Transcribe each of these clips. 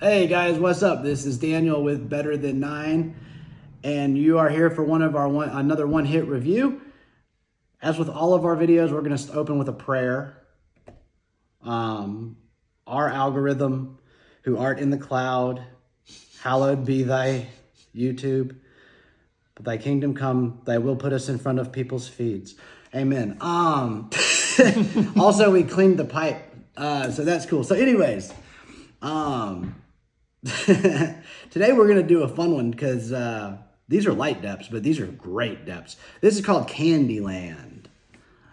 Hey guys, what's up? This is Daniel with Better Than 9, and you are here for another one-hit review. As with all of our videos, we're going to open with a prayer. Our algorithm, who art in the cloud, hallowed be thy YouTube. Thy kingdom come, thy will put us in front of people's feeds. Amen. Also, we cleaned the pipe, so that's cool. So anyways, today we're going to do a fun one because these are light depths, but these are great depths. This is called Candyland.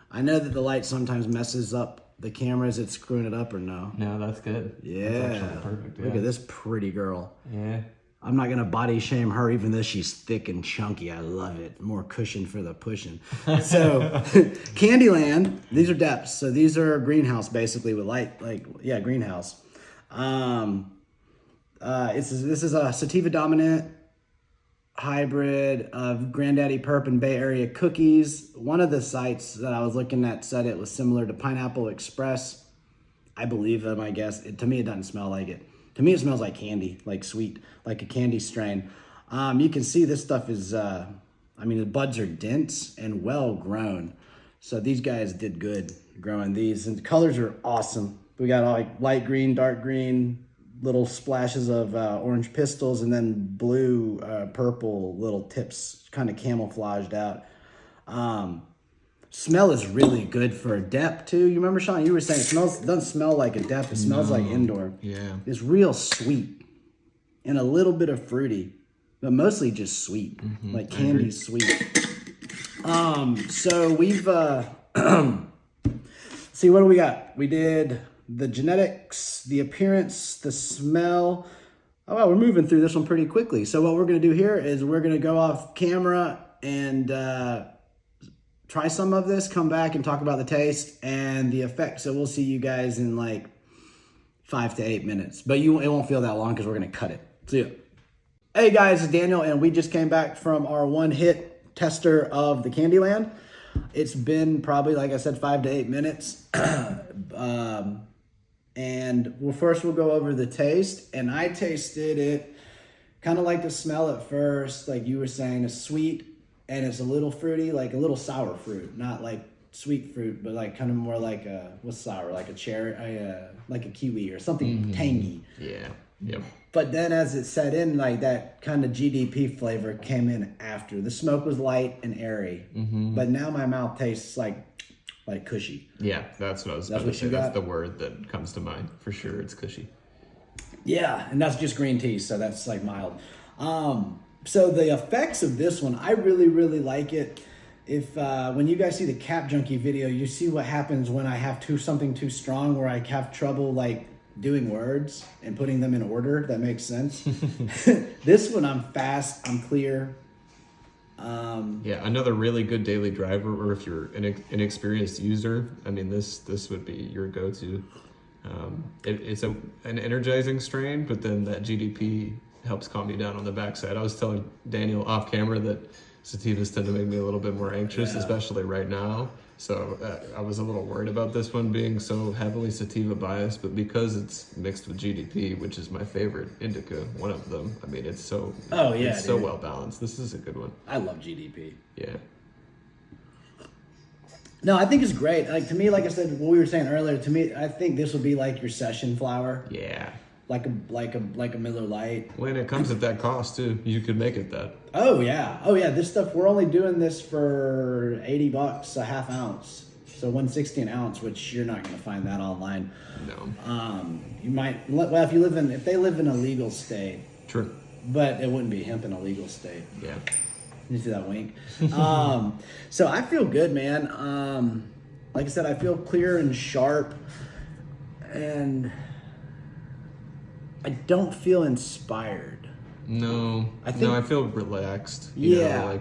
I know that the light sometimes messes up the camera. Is it screwing it up or no? No, that's good. Yeah. That's actually perfect. Yeah. Look at this pretty girl. Yeah. I'm not going to body shame her, even though she's thick and chunky. I love it. More cushion for the pushing. So, Candyland, these are depths. So, these are greenhouse, basically, with light, greenhouse. This is a sativa dominant hybrid of Granddaddy Perp and Bay Area Cookies. One of the sites that I was looking at said it was similar to Pineapple Express. I believe them, I guess. To me, it doesn't smell like it. To me, it smells like candy, like sweet, like a candy strain. You can see this stuff is, the buds are dense and well grown. So these guys did good growing these. And the colors are awesome. We got like light green, dark green, little splashes of orange pistils, and then blue, purple little tips, kind of camouflaged out. Smell is really good for a depth too. You remember, Sean, you were saying it doesn't smell like a depth. It smells like indoor. Yeah. It's real sweet and a little bit of fruity, but mostly just sweet, like candy sweet. So we've, see, what do we got? We did the genetics, the appearance, the smell. Oh, wow, we're moving through this one pretty quickly. So what we're going to do here is we're going to go off camera and try some of this, come back and talk about the taste and the effect. So we'll see you guys in like 5 to 8 minutes. But it won't feel that long because we're going to cut it. See ya. Hey guys, it's Daniel, and we just came back from our one-hit tester of the Candyland. It's been probably, like I said, 5 to 8 minutes. And first we'll go over the taste. And I tasted it, kind of like the smell at first, like you were saying, it's sweet. And it's a little fruity, like a little sour fruit, not like sweet fruit, but like kind of more like what's sour, like a cherry, like a kiwi or something tangy. Yeah. Yep. But then as it set in, like that kind of GDP flavor came in after. The smoke was light and airy, but now my mouth tastes like cushy. Yeah, that's what I was about to say. That's the word that comes to mind for sure. It's cushy. Yeah, and that's just green tea, so that's like mild. So the effects of this one, I really, really like it. If when you guys see the Cap Junkie video, you see what happens when I have something too strong, where I have trouble like doing words and putting them in order. That makes sense. This one, I'm fast, I'm clear. Yeah, another really good daily driver, or if you're an inexperienced user, I mean, this would be your go-to. It's an energizing strain, but then that GDP helps calm you down on the backside. I was telling Daniel off camera that sativas tend to make me a little bit more anxious, especially right now. So I was a little worried about this one being so heavily sativa biased, but because it's mixed with GDP, which is my favorite indica, one of them. I mean, it's so so well balanced. This is a good one. I love GDP. Yeah. No, I think it's great. Like to me, like I said, what we were saying earlier, to me, I think this would be like your session flower. Yeah. Like a Miller Lite. When it comes at that cost too, you could make it that. Oh yeah. This stuff, we're only doing this for $80 a half ounce. So 160 an ounce, which you're not going to find that online. No. You might, if they live in a legal state. True. But it wouldn't be hemp in a legal state. Yeah. You see that wink? So I feel good, man. Like I said, I feel clear and sharp, and I don't feel inspired. No, I feel relaxed. You know,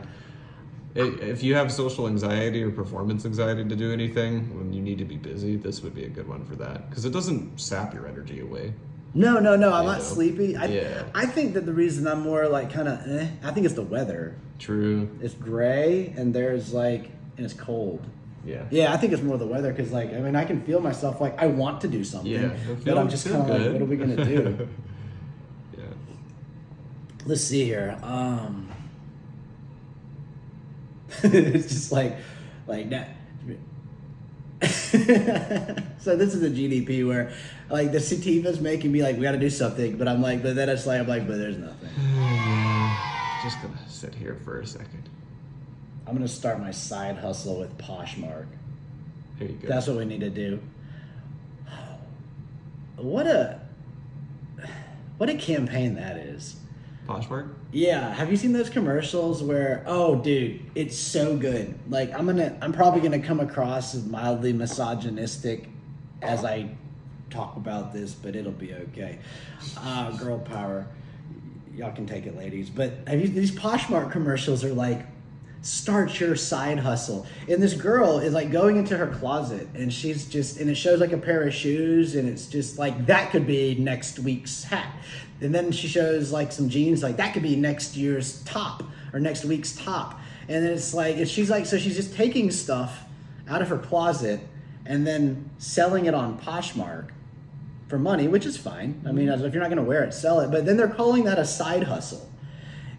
like if you have social anxiety or performance anxiety to do anything when you need to be busy, this would be a good one for that, because it doesn't sap your energy away. No, I'm not sleepy. I think that the reason I'm more like kind of I think it's the weather. True. It's gray and and it's cold. Yeah, I think it's more the weather, because like, I mean, I can feel myself like I want to do something, but I'm just kind of like, what are we gonna do? let's see here. It's just like that. So this is a GDP where like the sativa's making me like we got to do something, but I'm like, but then it's like I'm like, but there's nothing. Just gonna sit here for a second. I'm gonna start my side hustle with Poshmark. There you go. That's what we need to do. What a campaign that is. Poshmark? Yeah, have you seen those commercials where, oh dude, it's so good. Like I'm probably gonna come across as mildly misogynistic as I talk about this, but it'll be okay. Girl power. Y'all can take it, ladies. But have you, these Poshmark commercials are like, start your side hustle. And this girl is like going into her closet and she's just, and it shows like a pair of shoes and it's just like, that could be next week's hat. And then she shows like some jeans, like that could be next year's top or next week's top. And then it's like, and she's like, so she's just taking stuff out of her closet and then selling it on Poshmark for money, which is fine. I mean, if you're not going to wear it, sell it. But then they're calling that a side hustle.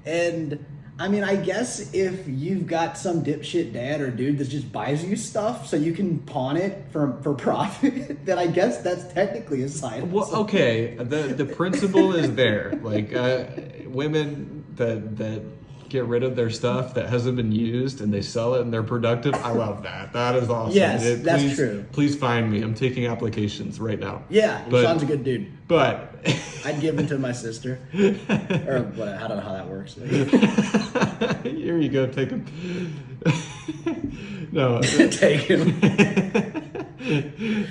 And I mean, I guess if you've got some dipshit dad or dude that just buys you stuff so you can pawn it for profit, then I guess that's technically a side hustle. Well, okay, the principle is there. Like women that get rid of their stuff that hasn't been used and they sell it and they're productive. I love that. That is awesome. Yes, that's true. Please find me. I'm taking applications right now. Yeah, Sean's a good dude. But I'd give him to my sister. Or what, I don't know how that works. Here you go, take him. No. Take him.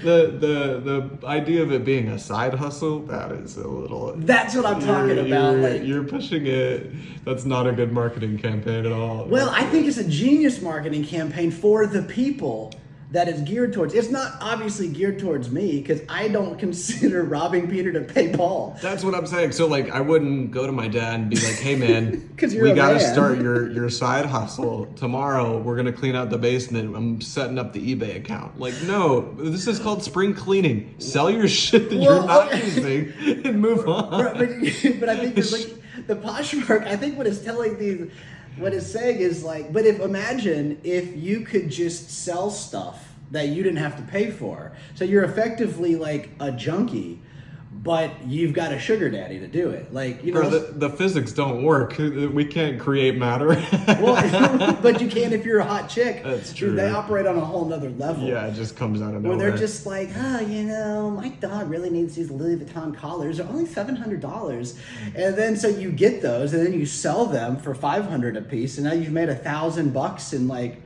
The idea of it being a side hustle, that is a little... That's what I'm talking about. You're pushing it. That's not a good marketing campaign at all. Well, I think it's a genius marketing campaign for the people that it's geared towards. It's not obviously geared towards me because I don't consider robbing Peter to pay Paul. That's what I'm saying. So like, I wouldn't go to my dad and be like, "Hey man, we gotta start your side hustle tomorrow. We're gonna clean out the basement. I'm setting up the eBay account." Like, no, this is called spring cleaning. Sell your shit that you're not using and move on. But I think there's like the Poshmark. I think what it's telling these. What it's saying is like, but imagine if you could just sell stuff that you didn't have to pay for. So you're effectively like a junkie, but you've got a sugar daddy to do it. Like, you know, the physics don't work. We can't create matter. Well, but you can if you're a hot chick. That's true. They operate on a whole nother level. Yeah, it just comes out of nowhere. Where they're just like, oh, you know, my dog really needs these Louis Vuitton collars. They're only $700. And then so you get those and then you sell them for $500 a piece. And now you've made $1,000 and like,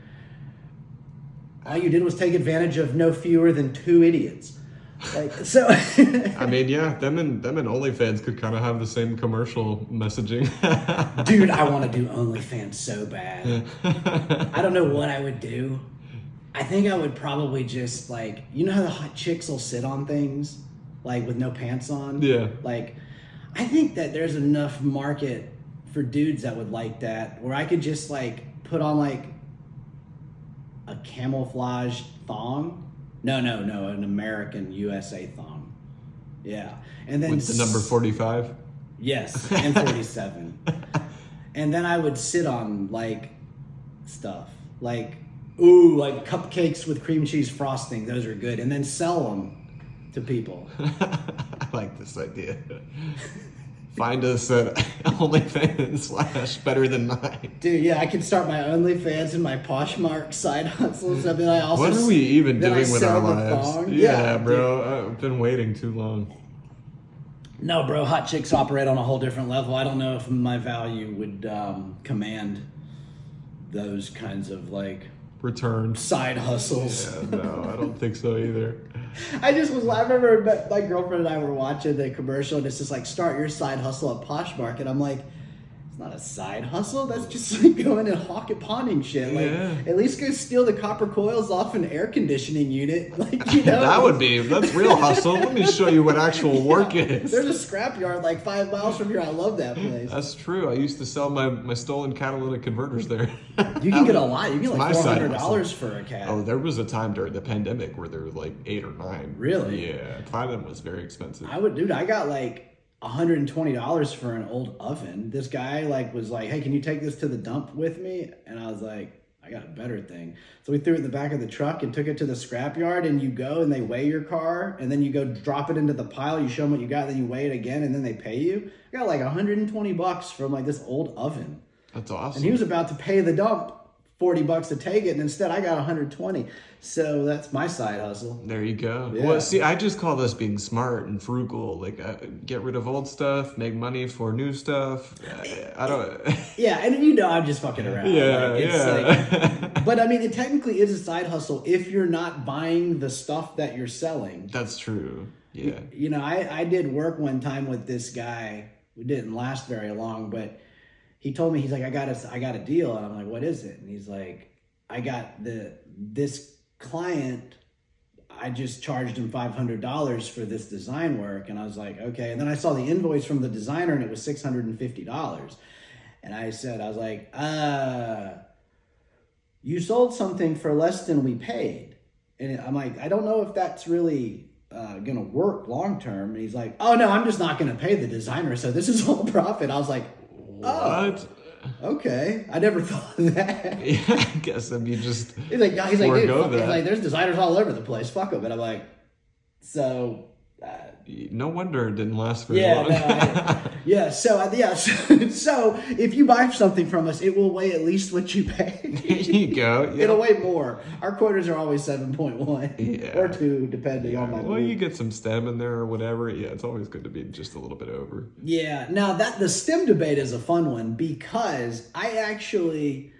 all you did was take advantage of no fewer than 2 idiots. Like, so I mean, yeah, them and OnlyFans could kind of have the same commercial messaging. Dude, I want to do OnlyFans so bad. I don't know what I would do. I think I would probably just like, you know how the hot chicks will sit on things like with no pants on? Yeah. Like, I think that there's enough market for dudes that would like that where I could just like put on like a camouflage thong. No, an American USA thong. Yeah. And then with the number 45? Yes, and 47. And then I would sit on like stuff. Like, ooh, like cupcakes with cream cheese frosting. Those are good. And then sell them to people. I like this idea. Find us at OnlyFans / Better Than Mine. Dude, yeah, I could start my OnlyFans and my Poshmark side hustles. I mean, I also what are we even doing with our lives? Thong. Yeah, bro, I've been waiting too long. No, bro, hot chicks operate on a whole different level. I don't know if my value would command those kinds of like returns, side hustles. Yeah, no, I don't think so either. I remember my girlfriend and I were watching the commercial and it's just like, start your side hustle at Poshmark. And I'm like, it's not a side hustle. That's just like going and pawning shit. Like, yeah. At least go steal the copper coils off an air conditioning unit. Like, you know. That's real hustle. Let me show you what actual work is. There's a scrapyard like 5 miles from here. I love that place. That's true. I used to sell my stolen catalytic converters there. You can get a lot. You can get like $400 for a cat. Oh, there was a time during the pandemic where there were like 8 or 9. Really? Yeah. Platinum was very expensive. I got like $120 for an old oven. This guy like was like, hey, can you take this to the dump with me? And I was like, I got a better thing. So we threw it in the back of the truck and took it to the scrapyard, and you go and they weigh your car, and then you go drop it into the pile, you show them what you got, then you weigh it again, and then they pay you. I got like $120 from like this old oven. That's awesome. And he was about to pay the dump $40 to take it, and instead I got 120. So that's my side hustle. There you go. Yeah. Well, see, I just call this being smart and frugal. Like, get rid of old stuff, make money for new stuff. I don't. Yeah, and I'm just fucking around. Yeah, like, yeah. Like, but I mean, it technically is a side hustle if you're not buying the stuff that you're selling. That's true. Yeah. I did work one time with this guy. We didn't last very long, but he told me, he's like, I got a deal. And I'm like, what is it? And he's like, I got this client, I just charged him $500 for this design work. And I was like, okay. And then I saw the invoice from the designer and it was $650. And I was like, you sold something for less than we paid. And I'm like, I don't know if that's really going to work long term. And he's like, oh no, I'm just not going to pay the designer. So this is all profit. I was like, what? Okay, I never thought of that. Yeah, I guess just he's like, dude, that. He's like, there's designers all over the place. Fuck them. And I'm like, so. No wonder it didn't last very long. So if you buy something from us, it will weigh at least what you paid. There you go. Yeah. It'll weigh more. Our quotas are always 7.1 or 2, depending on my. Well, you get some stem in there or whatever. Yeah, it's always good to be just a little bit over. Yeah. Now the stem debate is a fun one because I actually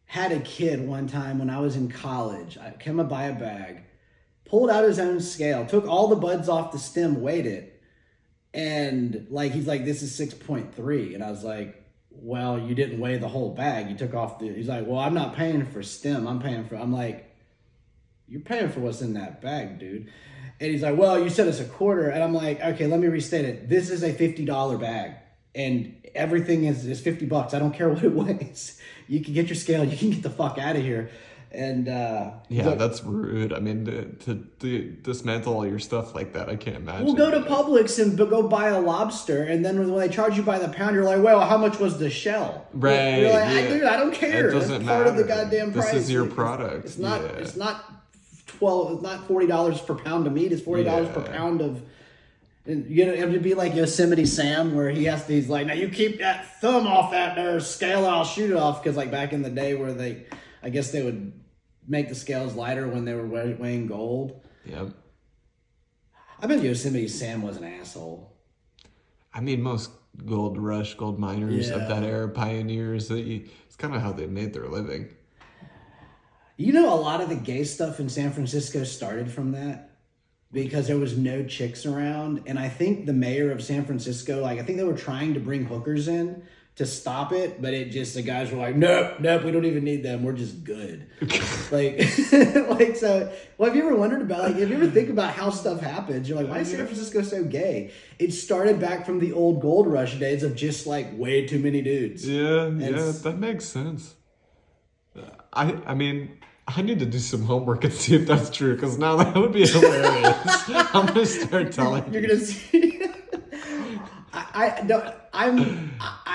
had a kid one time when I was in college. I came to buy a bag. Pulled out his own scale, took all the buds off the stem, weighed it, and he's like, this is 6.3. And I was like, well, you didn't weigh the whole bag. You took off he's like, well, I'm not paying for stem. I'm like, you're paying for what's in that bag, dude. And he's like, well, you said it's a quarter. And I'm like, okay, let me restate it. This is a $50 bag and everything is $50. I don't care what it weighs. You can get your scale. You can get the fuck out of here. And that's rude. I mean, to dismantle all your stuff like that, I can't imagine. We'll go to Publix and go buy a lobster, and then when they charge you by the pound, you're like, well, how much was the shell? Right. You're like, dude, I don't care. It doesn't That's part matter. of the goddamn price. This is your product. It's not $40 per pound of meat. It's $40 per pound of. And you have to be like Yosemite Sam, where he's like, now you keep that thumb off that there scale, and I'll shoot it off. Because back in the day, where I guess they would make the scales lighter when they were weighing gold. Yep. I bet Yosemite Sam was an asshole. I mean, most gold miners of that era, pioneers, it's kind of how they made their living. A lot of the gay stuff in San Francisco started from that because there was no chicks around. And I think the mayor of San Francisco, I think they were trying to bring hookers in to stop it, but the guys were like, nope, we don't even need them. We're just good. So, have you ever wondered about, have you ever think about how stuff happens? You're like, why is San Francisco so gay? It started back from the old gold rush days of just way too many dudes. Yeah, that makes sense. I mean, I need to do some homework and see if that's true, because now that would be hilarious. I'm going to start telling You're going to see.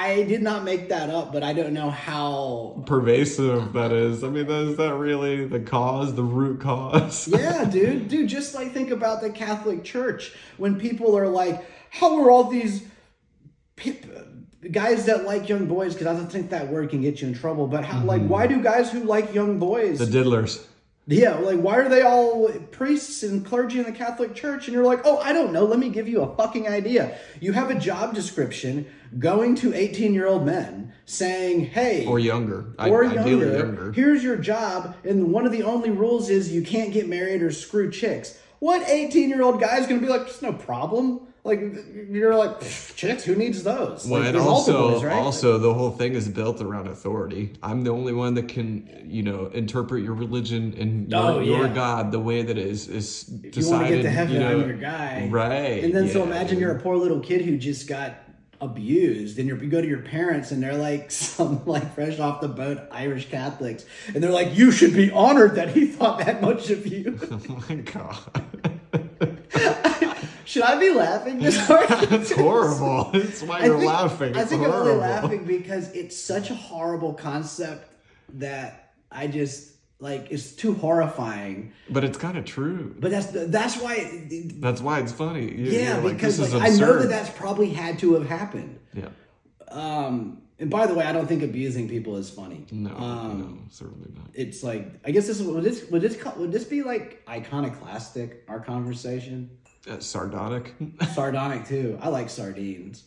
I did not make that up, but I don't know how pervasive that is. I mean, is that really the root cause? Yeah, dude, just think about the Catholic Church when people are like, how are all these guys that like young boys? Because I don't think that word can get you in trouble. But how, why do guys who like young boys, the diddlers? Yeah, why are they all priests and clergy in the Catholic Church? And you're like, oh, I don't know. Let me give you a fucking idea. You have a job description going to 18-year-old men saying, hey. Or younger. Ideally younger. Here's your job. And one of the only rules is you can't get married or screw chicks. What 18-year-old guy is going to be like, there's no problem? You're like, chicks, who needs those? Well, and also the whole thing is built around authority. I'm the only one that can, interpret your religion and your God the way that is decided. You want to get to heaven, I'm your guy. Right. And then so imagine you're a poor little kid who just got abused, and you go to your parents and they're some fresh off the boat Irish Catholics, and they're like, you should be honored that he thought that much of you. Oh my God. Should I be laughing this hard? It's horrible. It's why you're laughing. I It's think I'm horrible. only laughing because it's such a horrible concept that I just like. It's too horrifying. But it's kind of true. But that's why. That's why it's funny. Yeah, like, because this is I know absurd. that's probably had to have happened. Yeah. And by the way, I don't think abusing people is funny. No, no, certainly not. It's like, I guess this is would this be like iconoclastic, our conversation? Sardonic. Sardonic too. I like sardines.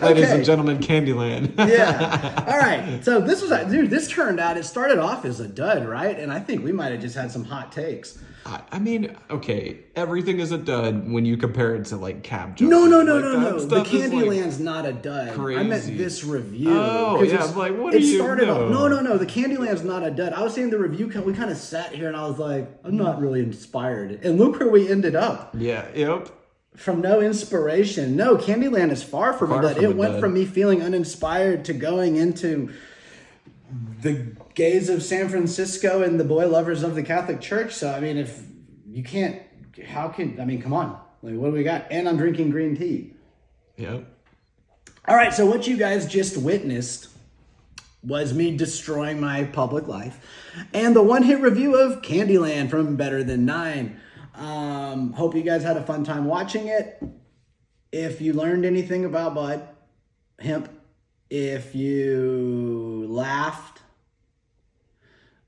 Ladies and gentlemen, Candyland. Yeah. All right. So this turned out, it started off as a dud, right? And I think we might have just had some hot takes. I mean, okay, everything is a dud when you compare it to like Cab Junkie. No. That The stuff is, Candyland's not a dud. crazy. I meant this review. Oh, yeah. I'm like, what do you know? No. The Candyland's not a dud. I was saying the review, we kind of sat here and I was like, I'm not really inspired. And look where we ended up. Yeah, yep. From no inspiration. No, Candyland is far from a dud. It went from me feeling uninspired to going into the gays of San Francisco and the boy lovers of the Catholic Church. So, I mean, if you can't, come on. Like, what do we got? And I'm drinking green tea. Yep. All right, so what you guys just witnessed was me destroying my public life and the one-hit review of Candyland from Better Than 9. Hope you guys had a fun time watching it. If you learned anything about bud, hemp, if you laughed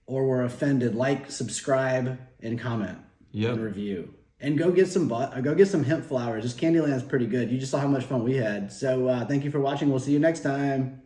or were offended, like, subscribe, and comment and review. And go get some hemp flowers. This Candyland is pretty good. You just saw how much fun we had. So thank you for watching. We'll see you next time.